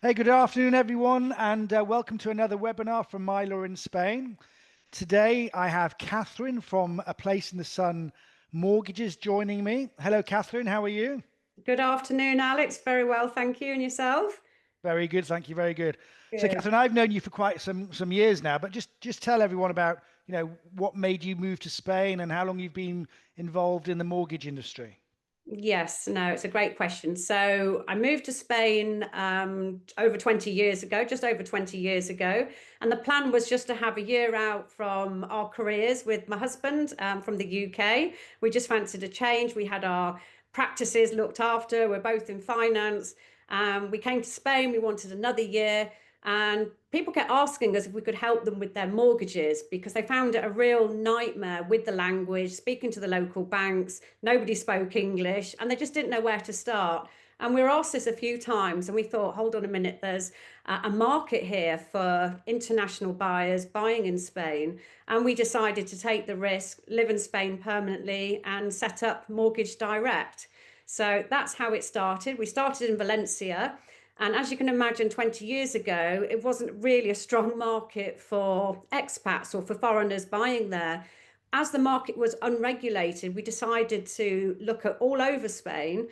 Hey, good afternoon, everyone, and welcome to another webinar from Milo in Spain. Today, I have Katherine from A Place in the Sun Mortgages joining me. Hello, Katherine. How are you? Good afternoon, Alex. Very well, thank you. And yourself? Very good, thank you. Very good. So, Good. Katherine, I've known you for quite some years now, but just tell everyone about what made you move to Spain and how long you've been involved in the mortgage industry. Yes, no, it's a great question. So I moved to Spain over 20 years ago, just over 20 years ago. And the plan was just to have a year out from our careers with my husband from the UK. We just fancied a change. We had our practices looked after. We're both in finance. We came to Spain. We wanted another year. And people kept asking us if we could help them with their mortgages because they found it a real nightmare with the language, speaking to the local banks. Nobody spoke English and they just didn't know where to start. And we were asked this a few times and we thought, hold on a minute, there's a market here for international buyers buying in Spain. And we decided to take the risk, live in Spain permanently, and set up Mortgage Direct. So that's how it started. We started in Valencia. And as you can imagine, 20 years ago, it wasn't really a strong market for expats or for foreigners buying there. As the market was unregulated, we decided to look at all over Spain.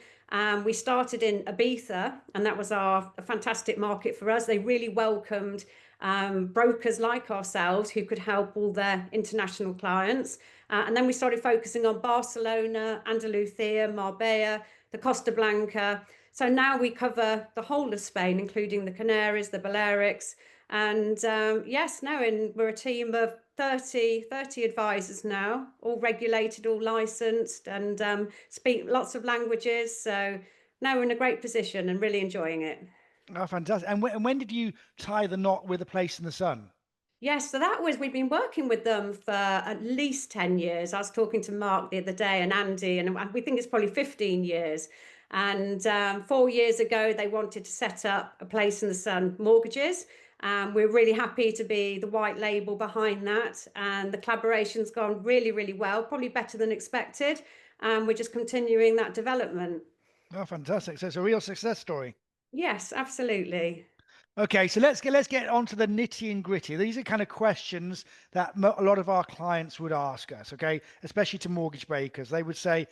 We started in Ibiza, and that was our a fantastic market for us. They really welcomed brokers like ourselves who could help all their international clients. And then we started focusing on Barcelona, Andalusia, Marbella, the Costa Blanca. So now we cover the whole of Spain, including the Canaries, the Balearics. And yes, no, and we're a team of 30 advisors now, all regulated, all licensed, and speak lots of languages. So now we're in a great position and really enjoying it. Oh, fantastic. And when did you tie the knot with A Place in the Sun? Yes, so that was, we've been working with them for at least 10 years. I was talking to Mark the other day and Andy, and we think it's probably 15 years. And 4 years ago, they wanted to set up A Place in the Sun mortgages. We're really happy to be the white label behind that. And the collaboration's gone really, really well, probably better than expected. And we're just continuing that development. Oh, fantastic. So it's a real success story. Yes, absolutely. Okay, so let's get on to the nitty and gritty. These are kind of questions that a lot of our clients would ask us, okay, especially to mortgage brokers. They would say,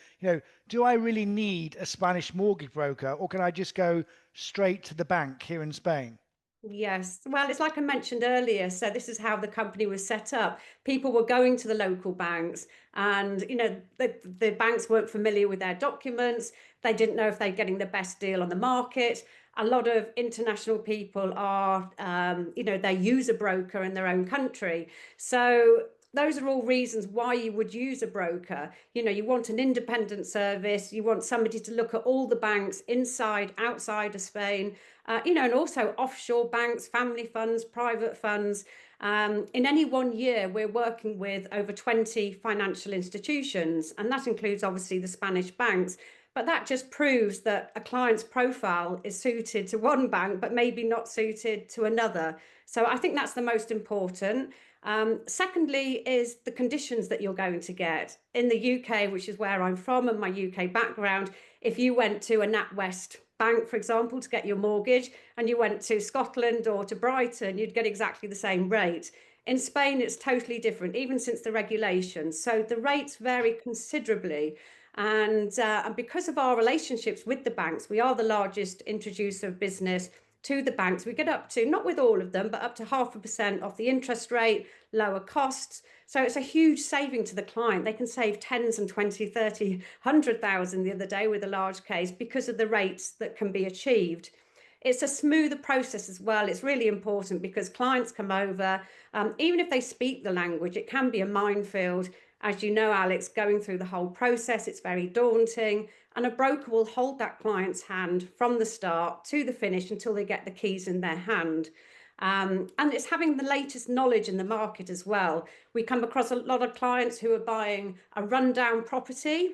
do I really need a Spanish mortgage broker, or can I just go straight to the bank here in Spain? Yes. Well, it's like I mentioned earlier. So this is how the company was set up. People were going to the local banks and, the banks weren't familiar with their documents. They didn't know if they're getting the best deal on the market. A lot of international people are, they use a broker in their own country. So those are all reasons why you would use a broker. You want an independent service. You want somebody to look at all the banks inside, outside of Spain, and also offshore banks, family funds, private funds. In any one year, we're working with over 20 financial institutions, and that includes obviously the Spanish banks. But that just proves that a client's profile is suited to one bank, but maybe not suited to another. So I think that's the most important. Secondly, is the conditions that you're going to get in the UK, which is where I'm from and my UK background. If you went to a NatWest bank, for example, to get your mortgage, and you went to Scotland or to Brighton, you'd get exactly the same rate. In Spain, it's totally different, even since the regulations. So the rates vary considerably. And because of our relationships with the banks, we are the largest introducer of business to the banks. We get up to, not with all of them, but up to 0.5% off the interest rate, lower costs. So it's a huge saving to the client. They can save tens and 20, 30, 100,000 the other day with a large case because of the rates that can be achieved. It's a smoother process as well. It's really important because clients come over, even if they speak the language, it can be a minefield. As you know, Alex, going through the whole process, it's very daunting. And a broker will hold that client's hand from the start to the finish until they get the keys in their hand. And it's having the latest knowledge in the market as well. We come across a lot of clients who are buying a rundown property.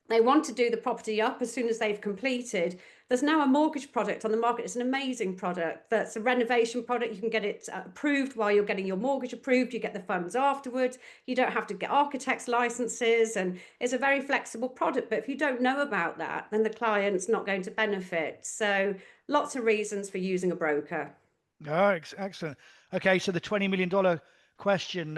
They want to do the property up as soon as they've completed. There's now a mortgage product on the market. It's an amazing product. That's a renovation product. You can get it approved while you're getting your mortgage approved. You get the funds afterwards. You don't have to get architects' licenses, and it's a very flexible product. But if you don't know about that, then the client's not going to benefit. So lots of reasons for using a broker. Oh, excellent. Okay, so the $20 million question,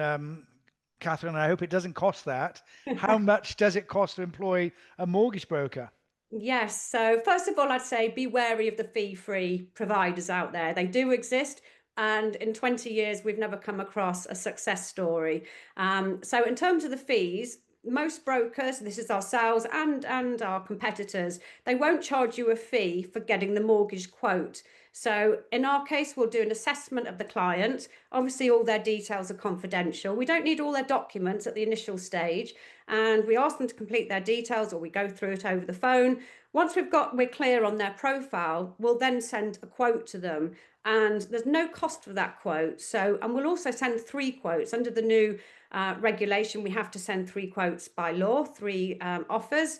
Catherine, I hope it doesn't cost that. How much does it cost to employ a mortgage broker? Yes. So first of all, I'd say be wary of the fee-free providers out there. They do exist. And in 20 years, we've never come across a success story. So in terms of the fees, most brokers, this is ourselves and our competitors, they won't charge you a fee for getting the mortgage quote. So in our case, we'll do an assessment of the client. Obviously, all their details are confidential. We don't need all their documents at the initial stage, and we ask them to complete their details, or we go through it over the phone. Once we're clear on their profile, we'll then send a quote to them, and there's no cost for that quote. So, and we'll also send 3 quotes under the new regulation. We have to send 3 quotes by law, 3 offers.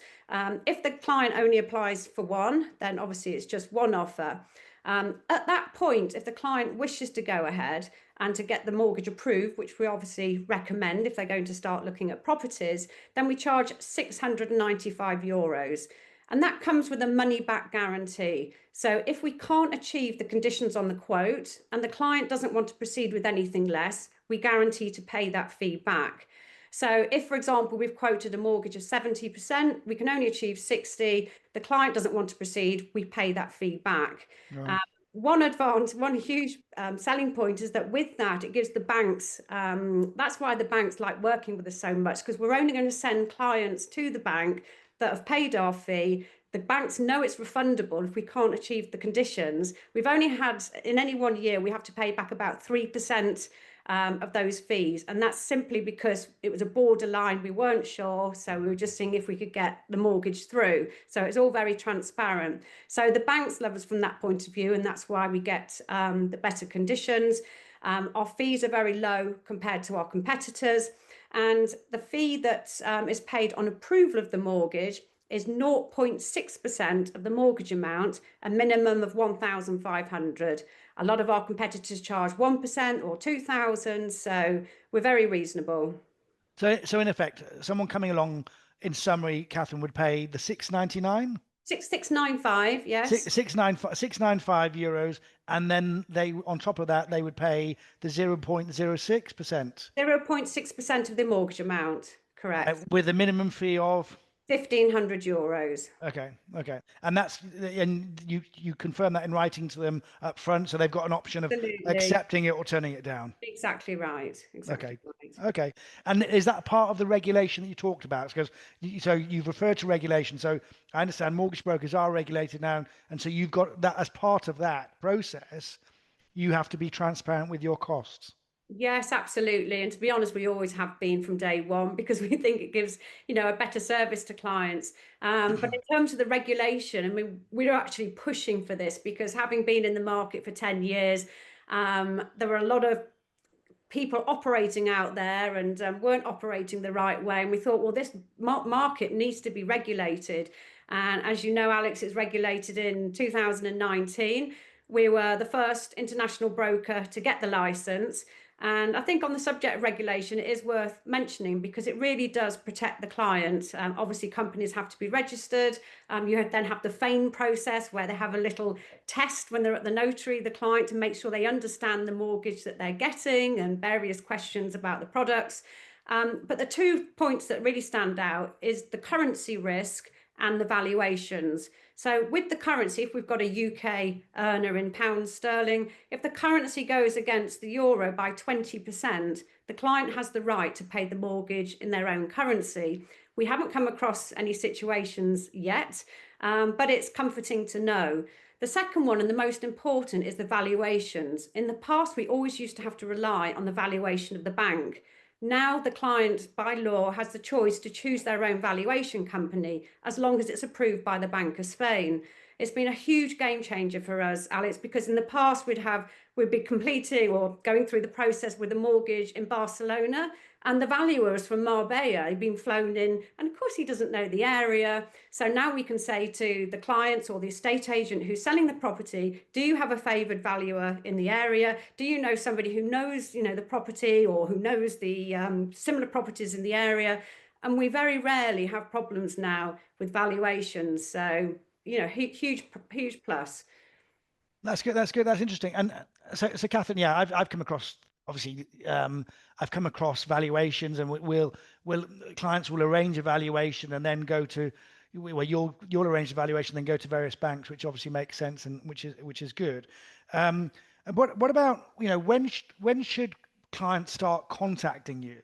If the client only applies for one, then obviously it's just one offer. At that point, if the client wishes to go ahead and to get the mortgage approved, which we obviously recommend if they're going to start looking at properties, then we charge €695. And that comes with a money back guarantee. So if we can't achieve the conditions on the quote and the client doesn't want to proceed with anything less, we guarantee to pay that fee back. So if, for example, we've quoted a mortgage of 70%, we can only achieve 60, the client doesn't want to proceed, we pay that fee back. Right. One huge selling point is that with that, it gives the banks, that's why the banks like working with us so much, because we're only going to send clients to the bank that have paid our fee. The banks know it's refundable if we can't achieve the conditions. We've only had, in any 1 year, we have to pay back about 3% of those fees. And that's simply because it was a borderline. We weren't sure. So we were just seeing if we could get the mortgage through. So it's all very transparent. So the banks love us from that point of view. And that's why we get the better conditions. Our fees are very low compared to our competitors. And the fee that is paid on approval of the mortgage is 0.6% of the mortgage amount, a minimum of 1,500. A lot of our competitors charge 1% or 2,000, so we're very reasonable. So in effect, someone coming along, in summary, Catherine, would pay the 699, 6695, yes. 695 euros, and then they, on top of that, they would pay the 0.06%, 0.6% of the mortgage amount, correct. with a minimum fee of. €1,500. Okay, okay, and you confirm that in writing to them up front, so they've got an option of Absolutely. accepting it or turning it down. Exactly right. Exactly Okay, right. okay, and is that part of the regulation that you talked about? Because so you've referred to regulation, so I understand mortgage brokers are regulated now, and so you've got that as part of that process. You have to be transparent with your costs. Yes, absolutely. And to be honest, we always have been from day one because we think it gives, a better service to clients. But in terms of the regulation, I mean, we're actually pushing for this because having been in the market for 10 years, there were a lot of people operating out there and weren't operating the right way. And we thought, well, this market needs to be regulated. And as you know, Alex, it's regulated in 2019. We were the first international broker to get the license. And I think on the subject of regulation, it is worth mentioning because it really does protect the client. Obviously, companies have to be registered. You then have the FAIN process where they have a little test when they're at the notary, the client, to make sure they understand the mortgage that they're getting and various questions about the products. But the 2 points that really stand out is the currency risk and the valuations. So with the currency, if we've got a UK earner in pounds sterling, if the currency goes against the euro by 20%, the client has the right to pay the mortgage in their own currency. We haven't come across any situations yet, but it's comforting to know. The second one, and the most important, is the valuations. In the past, we always used to have to rely on the valuation of the bank. Now the client, by law, has the choice to choose their own valuation company as long as it's approved by the Bank of Spain. It's been a huge game changer for us, Alex, because in the past we'd be completing or going through the process with a mortgage in Barcelona, and the valuer is from Marbella. He'd been flown in, and of course he doesn't know the area. So now we can say to the clients or the estate agent who's selling the property, do you have a favoured valuer in the area? Do you know somebody who knows, the property or who knows the similar properties in the area? And we very rarely have problems now with valuations. So, huge, huge plus. That's good. That's good. That's interesting. And so Catherine, yeah, I've come across obviously, I've come across valuations, and will clients will arrange a valuation and then go to well, you'll arrange the valuation, then go to various banks, which obviously makes sense and which is good. And what about when should clients start contacting you?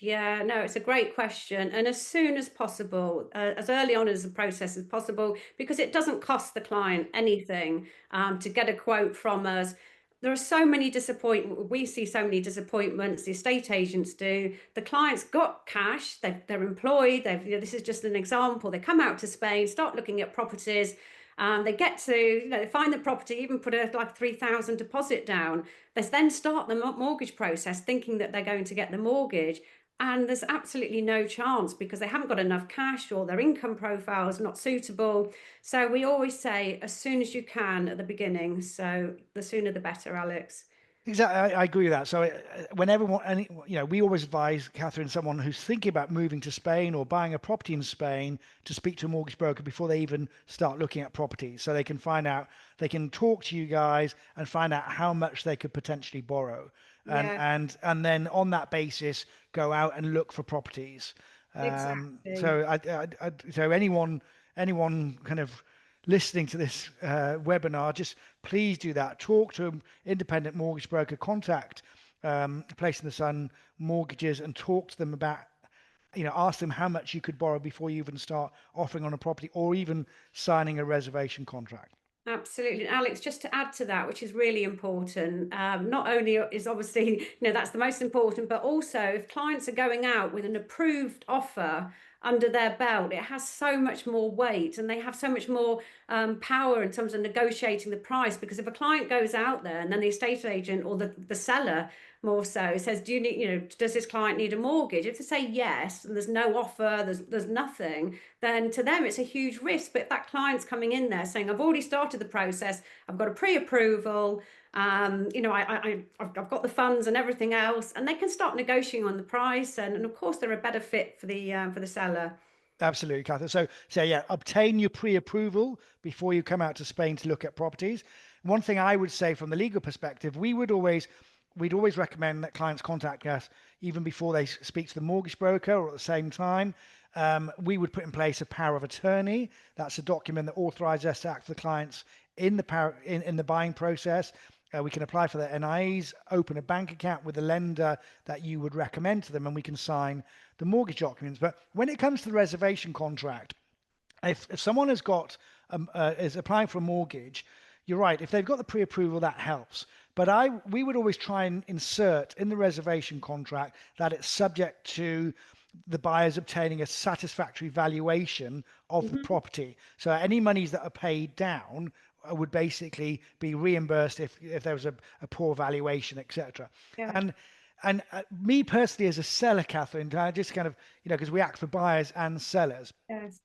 Yeah, no, it's a great question. And as soon as possible, as early on as the process as possible, because it doesn't cost the client anything to get a quote from us. There are so many disappointments. We see so many disappointments. The estate agents do. The client's got cash. They're employed. This is just an example. They come out to Spain, start looking at properties. They get to, they find the property, even put a like 3,000 deposit down. They then start the mortgage process thinking that they're going to get the mortgage, and there's absolutely no chance because they haven't got enough cash or their income profile is not suitable. So we always say as soon as you can at the beginning. So the sooner the better, Alex. Exactly, I agree with that. So whenever we always advise Catherine, someone who's thinking about moving to Spain or buying a property in Spain, to speak to a mortgage broker before they even start looking at properties, so they can find out, they can talk to you guys and find out how much they could potentially borrow, and Yeah, and then on that basis go out and look for properties. exactly. So so anyone kind of listening to this webinar, just please do that. Talk to an independent mortgage broker, contact Place in the Sun Mortgages, and talk to them about, ask them how much you could borrow before you even start offering on a property or even signing a reservation contract. Absolutely. Alex, just to add to that, which is really important, not only is obviously, that's the most important, but also if clients are going out with an approved offer under their belt, it has so much more weight and they have so much more power in terms of negotiating the price. Because if a client goes out there and then the estate agent or the seller more so says, do you need, does this client need a mortgage? If they say yes and there's no offer, there's nothing, then to them it's a huge risk. But if that client's coming in there saying, I've already started the process, I've got a pre-approval, I've got the funds and everything else, and they can start negotiating on the price, and of course they're a better fit for the seller. Absolutely, Catherine. So yeah, obtain your pre-approval before you come out to Spain to look at properties. One thing I would say from the legal perspective, we'd always recommend that clients contact us even before they speak to the mortgage broker or at the same time. We would put in place a power of attorney. That's a document that authorizes us to act for the clients in the in the buying process. We can apply for their NIEs, open a bank account with the lender that you would recommend to them, and we can sign the mortgage documents. But when it comes to the reservation contract, if someone has got is applying for a mortgage, you're right. If they've got the pre-approval, that helps. But we would always try and insert in the reservation contract that it's subject to the buyers obtaining a satisfactory valuation of the Mhm. property. So any monies that are paid down would basically be reimbursed if there was a poor valuation, etc. Yeah. And me personally as a seller, Catherine, I just kind of, because we act for buyers and sellers. Yes.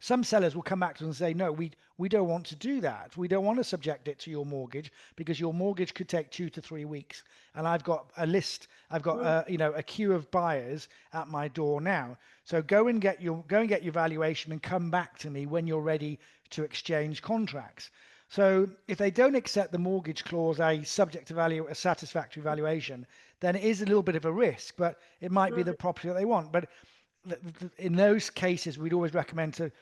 Some sellers will come back to us and say, no, we don't want to do that. We don't want to subject it to your mortgage because your mortgage could take 2 to 3 weeks. And I've got a list, I've got Mm. a queue of buyers at my door now. So go and get your valuation and come back to me when you're ready to exchange contracts. So if they don't accept the mortgage clause, a satisfactory valuation, then it is a little bit of a risk, but it might be the Mm. property that they want. But in those cases, we'd always recommend to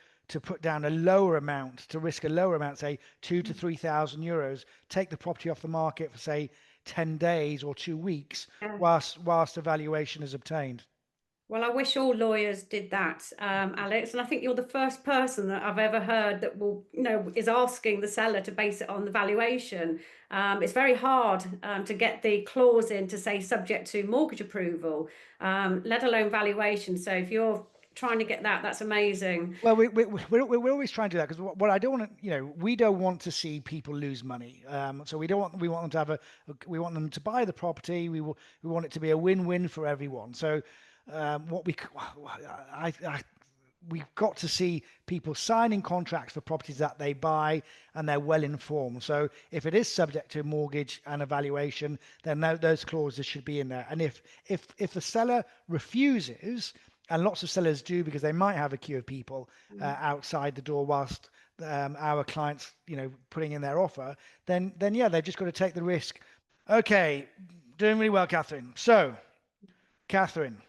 put down a lower amount, to risk a lower amount, say 2 to 3,000 euros, take the property off the market for say 10 days or 2 weeks, Yeah. whilst a valuation is obtained. Well, I wish all lawyers did that, Alex. And I think you're the first person that I've ever heard that is asking the seller to base it on the valuation. It's very hard to get the clause in to say subject to mortgage approval, let alone valuation. So if you're trying to get that, that's amazing. Well, we're always trying to do that because what I don't want to, we don't want to see people lose money. So we want them to we want them to buy the property. We want it to be a win-win for everyone. So what I we've got to see people signing contracts for properties that they buy and they're well informed. So if it is subject to mortgage and evaluation, then those clauses should be in there. And if the seller refuses, and lots of sellers do because they might have a queue of people outside the door whilst our clients, putting in their offer, then yeah, they've just got to take the risk. Okay, doing really well, Catherine. So, Catherine,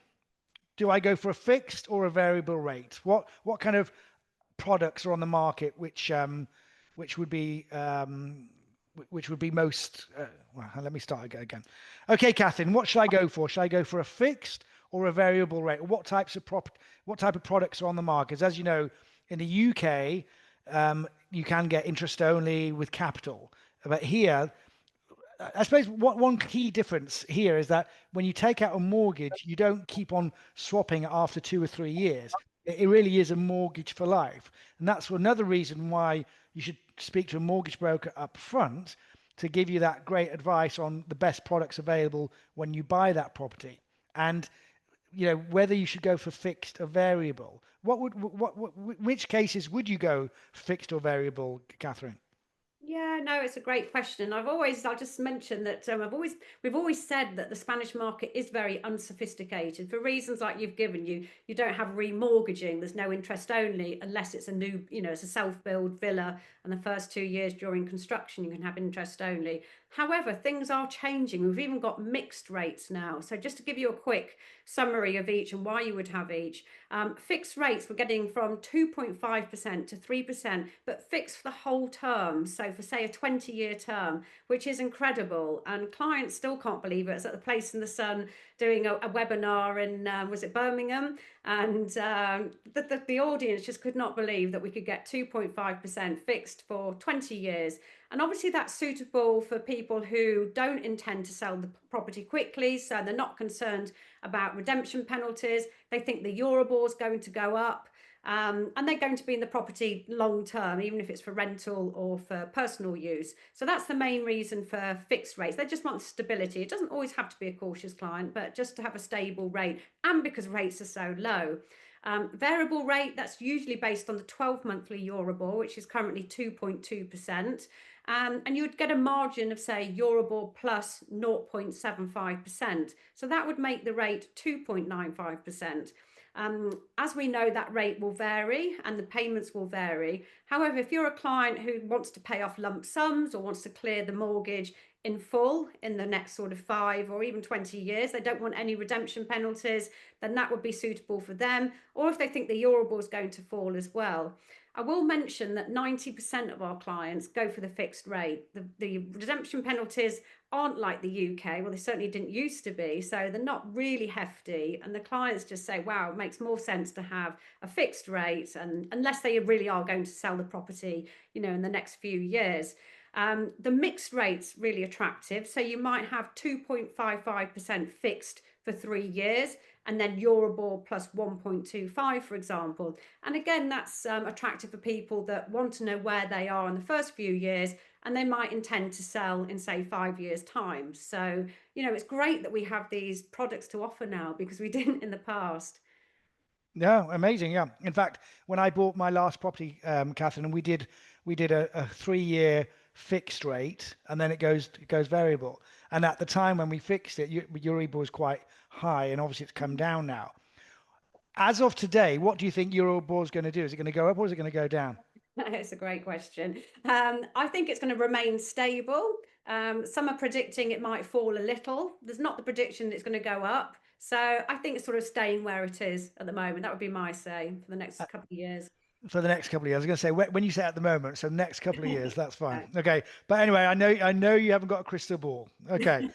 do I go for a fixed or a variable rate? What kind of products are on the market which would be which would be most well, let me start again. Okay, Catherine, what should I go for? Should I go for a fixed or a variable rate? What type of products are on the market? As you know, in the UK, you can get interest only with capital, but here I suppose one key difference here is that when you take out a mortgage, you don't keep on swapping it after 2 or 3 years. It really is a mortgage for life. And that's another reason why you should speak to a mortgage broker up front to give you that great advice on the best products available when you buy that property. And whether you should go for fixed or variable. Which cases would you go fixed or variable, Catherine? Yeah, no, it's a great question. I'll just mention that we've always said that the Spanish market is very unsophisticated for reasons like you've given. You don't have remortgaging. There's no interest only unless it's a new, it's a self-build villa, and the first 2 years during construction you can have interest only. However, things are changing. We've even got mixed rates now. So just to give you a quick summary of each and why you would have each. Fixed rates we're getting from 2.5% to 3%, but fixed for the whole term. So for say a 20-year term, which is incredible. And clients still can't believe it. It's at the Place in the Sun doing a webinar in, was it Birmingham? And the audience just could not believe that we could get 2.5% fixed for 20 years. And obviously that's suitable for people who don't intend to sell the property quickly, so they're not concerned about redemption penalties. They think the Euribor is going to go up, and they're going to be in the property long term, even if it's for rental or for personal use. So that's the main reason for fixed rates. They just want stability. It doesn't always have to be a cautious client, but just to have a stable rate, and because rates are so low. Variable rate, that's usually based on the 12 monthly Euribor, which is currently 2.2%. And you would get a margin of, say, Euribor plus 0.75%. So that would make the rate 2.95%. As we know, that rate will vary and the payments will vary. However, if you're a client who wants to pay off lump sums or wants to clear the mortgage in full in the next sort of 5 or even 20 years, they don't want any redemption penalties, then that would be suitable for them. Or if they think the Euribor is going to fall as well. I will mention that 90% of our clients go for the fixed rate. The redemption penalties aren't like the UK. Well, they certainly didn't used to be. So they're not really hefty. And the clients just say, wow, it makes more sense to have a fixed rate, and unless they really are going to sell the property, in the next few years. The mixed rate's really attractive. So you might have 2.55% fixed for 3 years, and then Euribor plus 1.25, for example. And again, that's attractive for people that want to know where they are in the first few years, and they might intend to sell in, say, 5 years' time. So, it's great that we have these products to offer now because we didn't in the past. Yeah, amazing. Yeah. In fact, when I bought my last property, Catherine, and we did a 3 year fixed rate, and then it goes variable. And at the time when we fixed it, Euribor was quite high, and obviously it's come down now. As of today, what do you think Euribor is going to do? Is it going to go up or is it going to go down? It's a great question. I think it's going to remain stable. Some are predicting it might fall a little. There's not the prediction it's going to go up. So I think it's sort of staying where it is at the moment. That would be my say for the next couple of years. For the next couple of years, I was going to say when you say at the moment, so next couple of years, that's fine. Okay, but anyway, I know you haven't got a crystal ball. Okay,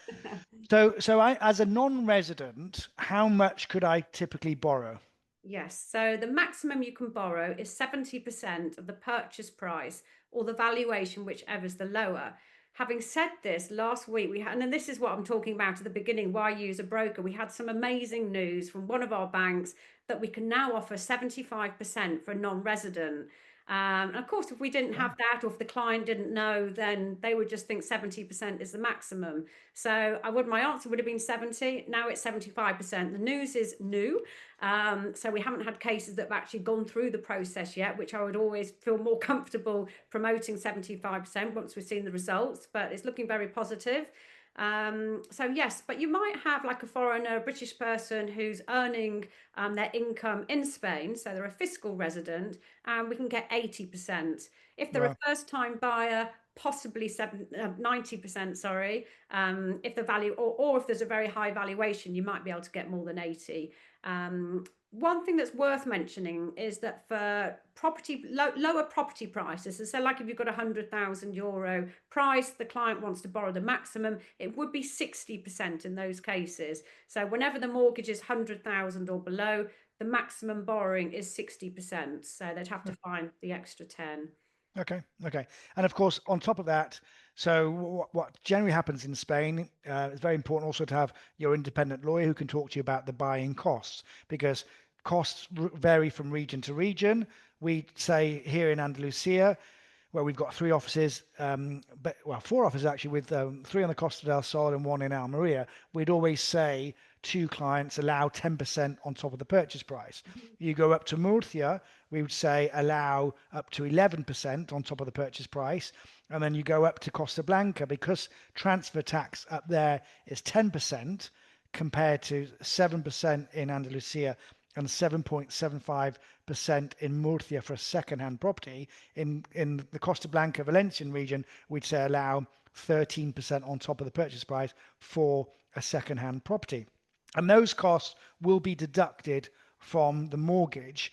so I, as a non-resident, how much could I typically borrow? Yes, so the maximum you can borrow is 70% of the purchase price or the valuation, whichever's the lower. Having said this, last week we had, and this is what I'm talking about at the beginning, why use a broker. We had some amazing news from one of our banks that we can now offer 75% for a non-resident. And of course, if we didn't have that, or if the client didn't know, then they would just think 70% is the maximum. So my answer would have been 70. Now it's 75%. The news is new. So we haven't had cases that have actually gone through the process yet, which I would always feel more comfortable promoting 75% once we've seen the results, but it's looking very positive. So yes, but you might have like a foreigner, a British person who's earning their income in Spain, so they're a fiscal resident, and we can get 80%. If they're a Well, first-time buyer, possibly 90%, sorry. If the value, or if there's a very high valuation, you might be able to get more than 80. One thing that's worth mentioning is that for lower property prices, so like if you've got €100,000 price, the client wants to borrow the maximum, it would be 60% in those cases. So whenever the mortgage is 100,000 or below, the maximum borrowing is 60%. So they'd have to find the extra 10. okay, okay. And of course, on top of that, so what generally happens in Spain, it's very important also to have your independent lawyer who can talk to you about the buying costs, because costs vary from region to region. We say here in Andalusia, where we've got three offices, but well, four offices actually, with three on the Costa del Sol and one in Almeria. We'd always say to clients, allow 10% on top of the purchase price. You go up to Murcia, we would say allow up to 11% on top of the purchase price. And then you go up to Costa Blanca, because transfer tax up there is 10% compared to 7% in Andalusia and 7.75% in Murcia for a second-hand property. In the Costa Blanca Valencian region, we'd say allow 13% on top of the purchase price for a second-hand property. And those costs will be deducted from the mortgage.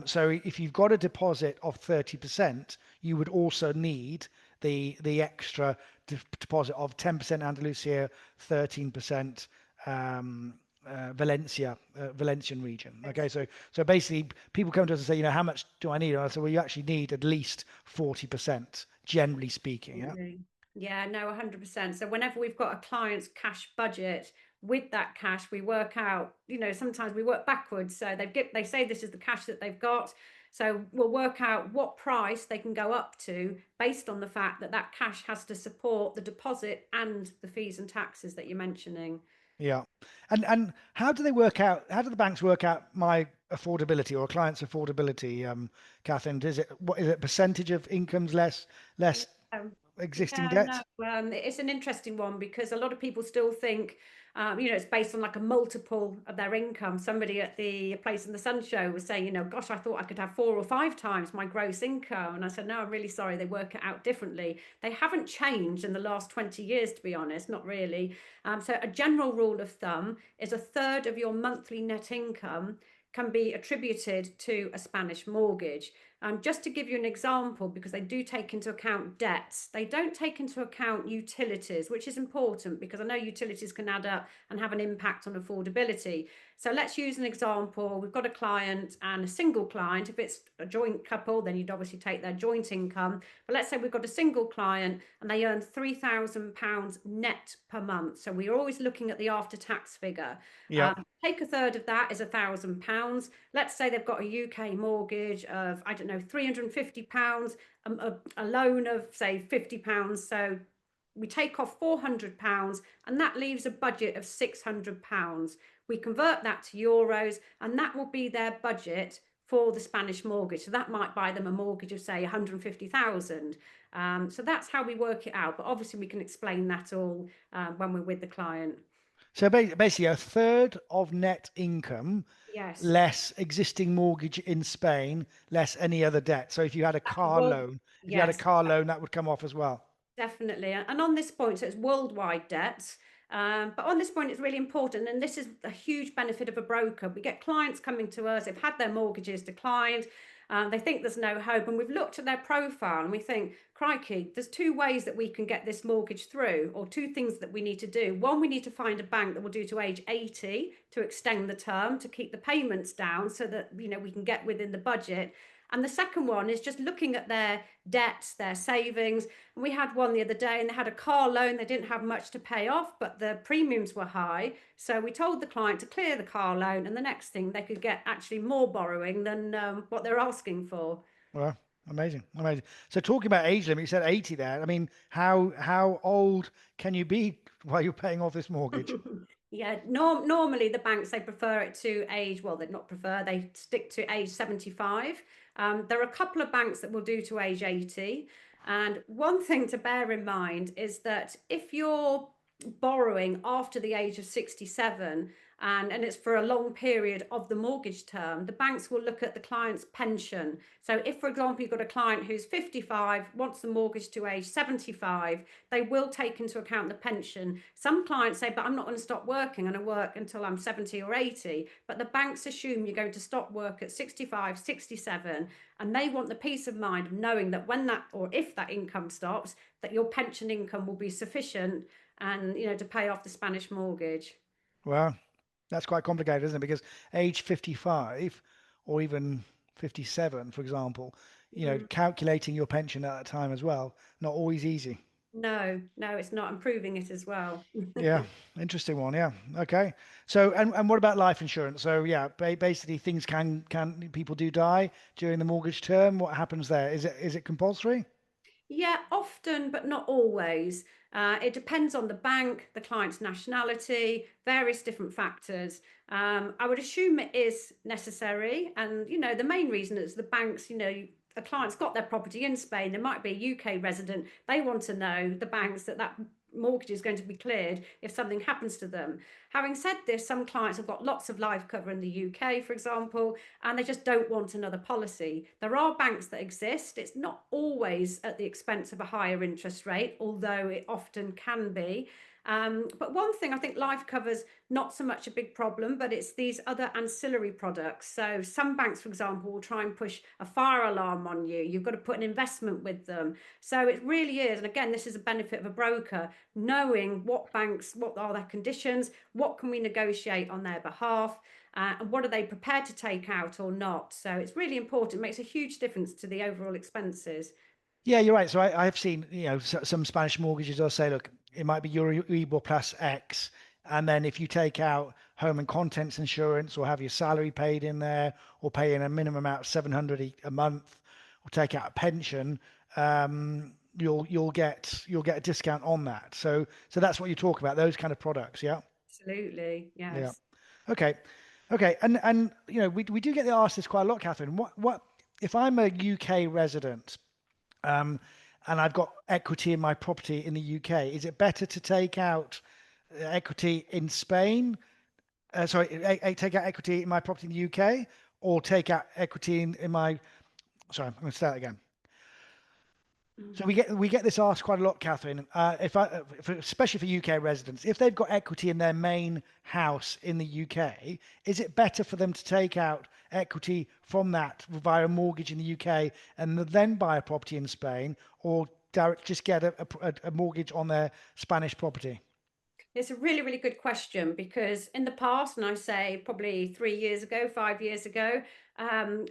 So if you've got a deposit of 30%, you would also need the extra deposit of 10% Andalusia, 13% Valencian region. Okay, so basically, people come to us and say, how much do I need? And I say, well, you actually need at least 40%, generally speaking. Yeah. Absolutely. Yeah, no, 100%. So whenever we've got a client's cash budget, with that cash, we work out, sometimes we work backwards. So they say this is the cash that they've got. So we'll work out what price they can go up to based on the fact that that cash has to support the deposit and the fees and taxes that you're mentioning. Yeah. And how do they work out? How do the banks work out my affordability or a client's affordability, Catherine? What is it? Percentage of incomes less Um, existing yeah, debt? no, it's an interesting one because a lot of people still think, it's based on like a multiple of their income. Somebody at the Place in the Sun show was saying, gosh, I thought I could have 4 or 5 times my gross income. And I said, no, I'm really sorry. They work it out differently. They haven't changed in the last 20 years, to be honest, not really. So a general rule of thumb is a third of your monthly net income can be attributed to a Spanish mortgage. Just to give you an example, because they do take into account debts, they don't take into account utilities, which is important because I know utilities can add up and have an impact on affordability. So let's use an example. We've got a client and a single client. If it's a joint couple, then you'd obviously take their joint income. But let's say we've got a single client and they earn £3,000 net per month. So we're always looking at the after-tax figure. Yeah. Take a third of that is £1,000. Let's say they've got a UK mortgage of, I don't know, £350, a loan of, say, £50. So we take off £400 and that leaves a budget of £600. We convert that to euros and that will be their budget for the Spanish mortgage. So that might buy them a mortgage of, say, 150,000. So that's how we work it out. But obviously we can explain that all when we're with the client. So basically, a third of net income Yes. less existing mortgage in Spain, less any other debt. So Well, if you had a yes. car loan, that would come off as well. Definitely. And on this point, so it's worldwide debts. But on this point, it's really important. And this is a huge benefit of a broker. We get clients coming to us, they've had their mortgages declined. They think there's no hope. And we've looked at their profile and we think, crikey, there's two ways that we can get this mortgage through, or two things that we need to do. One, we need to find a bank that will do to age 80 to extend the term, to keep the payments down so that, we can get within the budget. And the second one is just looking at their debts, their savings. And we had one the other day and they had a car loan. They didn't have much to pay off, but the premiums were high. So we told the client to clear the car loan. And the next thing, they could get actually more borrowing than what they're asking for. Well, amazing, amazing. So talking about age limit, you said 80 there. I mean, how old can you be while you're paying off this mortgage? Yeah, normally the banks, they prefer it to age, well, they not prefer, they stick to age 75. There are a couple of banks that will do to age 80. And one thing to bear in mind is that if you're borrowing after the age of 67, and it's for a long period of the mortgage term, the banks will look at the client's pension. So if, for example, you've got a client who's 55, wants the mortgage to age 75, they will take into account the pension. Some clients say, but I'm not going to stop working, I'm going to work until I'm 70 or 80. But the banks assume you're going to stop work at 65, 67, and they want the peace of mind of knowing that when that, or if that income stops, that your pension income will be sufficient and, to pay off the Spanish mortgage. Well, that's quite complicated, isn't it? Because age 55 or even 57, for example, Mm. calculating your pension at that time as well, not always easy. No, no, it's not improving it as well. Yeah, interesting one. Yeah. Okay. So, and what about life insurance? So, yeah, basically things can people do die during the mortgage term. What happens there? Is it compulsory? Yeah, often, but not always. It depends on the bank, the client's nationality, various different factors. I would assume it is necessary. And, the main reason is the banks, a client's got their property in Spain, there might be a UK resident. They want to know, the banks, that mortgage is going to be cleared if something happens to them. Having said this, some clients have got lots of life cover in the UK, for example, and they just don't want another policy. There are banks that exist. It's not always at the expense of a higher interest rate, although it often can be. But one thing, I think life covers not so much a big problem, but it's these other ancillary products. So some banks, for example, will try and push a fire alarm on you. You've got to put an investment with them. So it really is, and again, this is a benefit of a broker, knowing what banks, what are their conditions, what can we negotiate on their behalf, and what are they prepared to take out or not. So it's really important. It makes a huge difference to the overall expenses. Yeah, you're right. So I've seen, some Spanish mortgages will say, look, it might be Euribor plus X. And then if you take out home and contents insurance or have your salary paid in there or pay in a minimum amount of 700 a month or take out a pension, you'll get a discount on that. So that's what you talk about, those kind of products. Yeah. Absolutely, Yeah. yes. Okay. Okay. And we do get asked this quite a lot, Catherine. What if I'm a UK resident? Um, and I've got equity in my property in the UK. Is it better to take out equity in Spain? Sorry, take out equity in my property in the UK, or take out equity in my. Sorry, I'm going to start again. So Mhm. we get this asked quite a lot, Catherine. Especially for UK residents, if they've got equity in their main house in the UK, is it better for them to take out equity from that via a mortgage in the UK and then buy a property in Spain, or just get a mortgage on their Spanish property? It's a really, really good question because in the past, and I say probably 3 years ago, 5 years ago,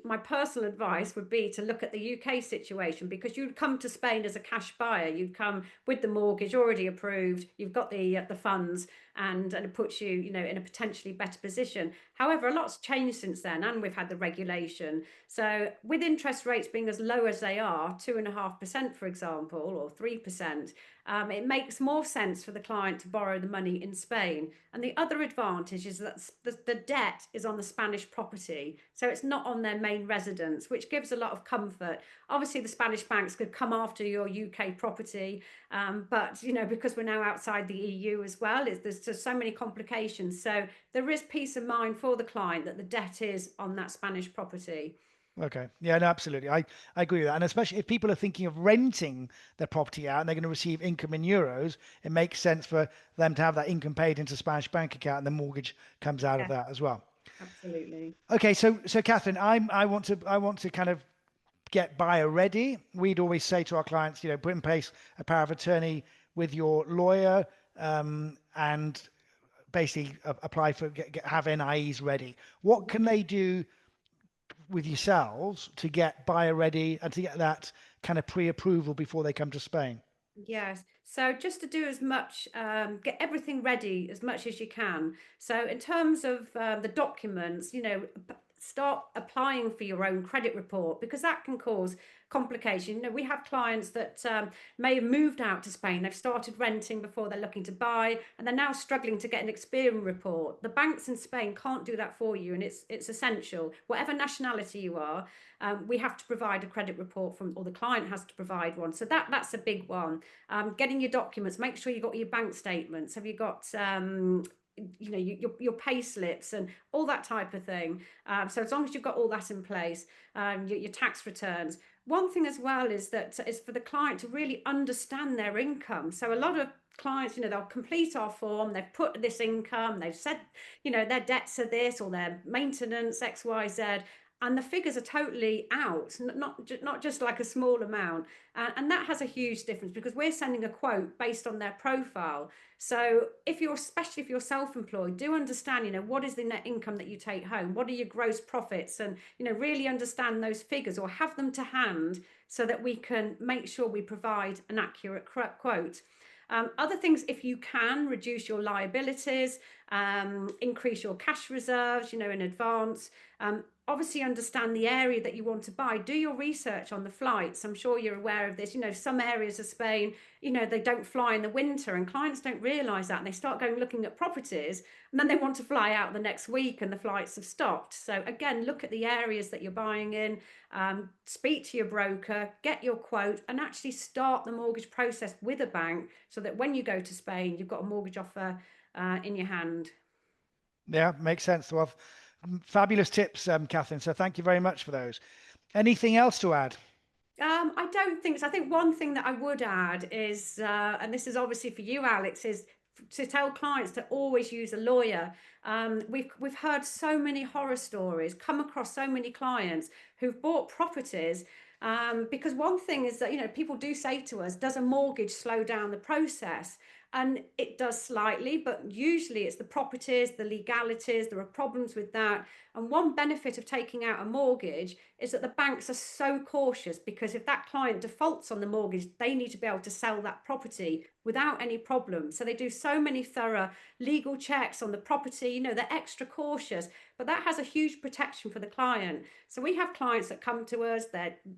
my personal advice would be to look at the UK situation, because you'd come to Spain as a cash buyer. You'd come with the mortgage already approved. You've got the funds, and it puts you, in a potentially better position. However, a lot's changed since then, and we've had the regulation. So with interest rates being as low as they are, 2.5%, for example, or 3%. It makes more sense for the client to borrow the money in Spain. And the other advantage is that the debt is on the Spanish property, so it's not on their main residence, which gives a lot of comfort. Obviously, the Spanish banks could come after your UK property, but because we're now outside the EU as well, there's just so many complications. So there is peace of mind for the client that the debt is on that Spanish property. Okay. Yeah, no, absolutely. I agree with that. And especially if people are thinking of renting their property out and they're going to receive income in euros, it makes sense for them to have that income paid into Spanish bank account and the mortgage comes out of Yeah, that as well. absolutely. Okay, so Catherine, I want to kind of get buyer ready. We'd always say to our clients, put in place a power of attorney with your lawyer, and basically apply for have NIEs ready. What can they do with yourselves to get buyer ready and to get that kind of pre-approval before they come to Spain? Yes. So just to do as much, get everything ready as much as you can. So in terms of the documents, start applying for your own credit report, because that can cause complication. You know, we have clients that may have moved out to Spain. They've started renting before they're looking to buy, and they're now struggling to get an Experian report. The banks in Spain can't do that for you, and it's essential. Whatever nationality you are, we have to provide a credit report from, or the client has to provide one. So that's a big one. Getting your documents, make sure you got your bank statements. Have you got you know, your pay slips and all that type of thing. So as long as you've got all that in place, your tax returns. One thing as well is that is for the client to really understand their income. So a lot of clients, you know, they'll complete our form, they've put this income, they've said, you know, their debts are this or their maintenance XYZ, and the figures are totally out, not just like a small amount. And that has a huge difference, because we're sending a quote based on their profile. So if you're, especially if you're self-employed, do understand, you know, what is the net income that you take home? What are your gross profits? And, you know, really understand those figures, or have them to hand, so that we can make sure we provide an accurate quote. Other things, if you can, reduce your liabilities, increase your cash reserves, you know, in advance. Obviously understand the area that you want to buy. Do your research on the flights. I'm sure you're aware of this. You know, some areas of Spain, you know, they don't fly in the winter, and clients don't realize that, and they start going looking at properties, and then they want to fly out the next week and the flights have stopped. So again, look at the areas that you're buying in, speak to your broker, get your quote, and actually start the mortgage process with a bank, so that when you go to Spain, you've got a mortgage offer in your hand. Yeah, makes sense. Well, fabulous tips, Catherine. So thank you very much for those. Anything else to add? I don't think so. I think one thing that I would add is, and this is obviously for you, Alex, is to tell clients to always use a lawyer. We've heard so many horror stories, come across so many clients who've bought properties. Because one thing is that, you know, people do say to us, does a mortgage slow down the process? And it does slightly, but usually it's the properties, the legalities, there are problems with that. And one benefit of taking out a mortgage is that the banks are so cautious, because if that client defaults on the mortgage, they need to be able to sell that property without any problem. So they do so many thorough legal checks on the property, you know, they're extra cautious, but that has a huge protection for the client. So we have clients that come to us,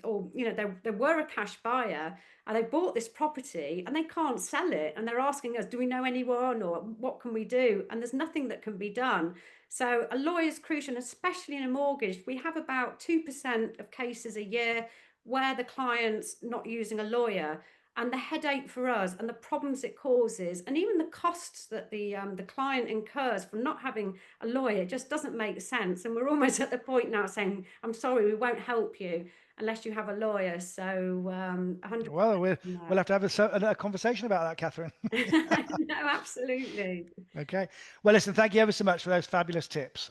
or, you know, they were a cash buyer, and they bought this property and they can't sell it, and they're asking us, do we know anyone, or what can we do? And there's nothing that can be done. So a lawyer is crucial, and especially in a mortgage. We have about 2% of cases a year where the client's not using a lawyer, and the headache for us and the problems it causes, and even the costs that the client incurs from not having a lawyer, just doesn't make sense. And we're almost at the point now saying, I'm sorry, we won't help you unless you have a lawyer. So 100%. Well, we'll have to have a conversation about that, Catherine. No, absolutely. Okay. Well, listen, thank you ever so much for those fabulous tips.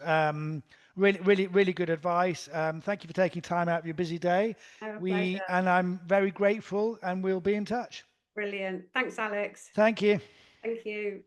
Really, really, really good advice. Thank you for taking time out of your busy day. Our pleasure. And I'm very grateful, and we'll be in touch. Brilliant. Thanks, Alex. Thank you. Thank you.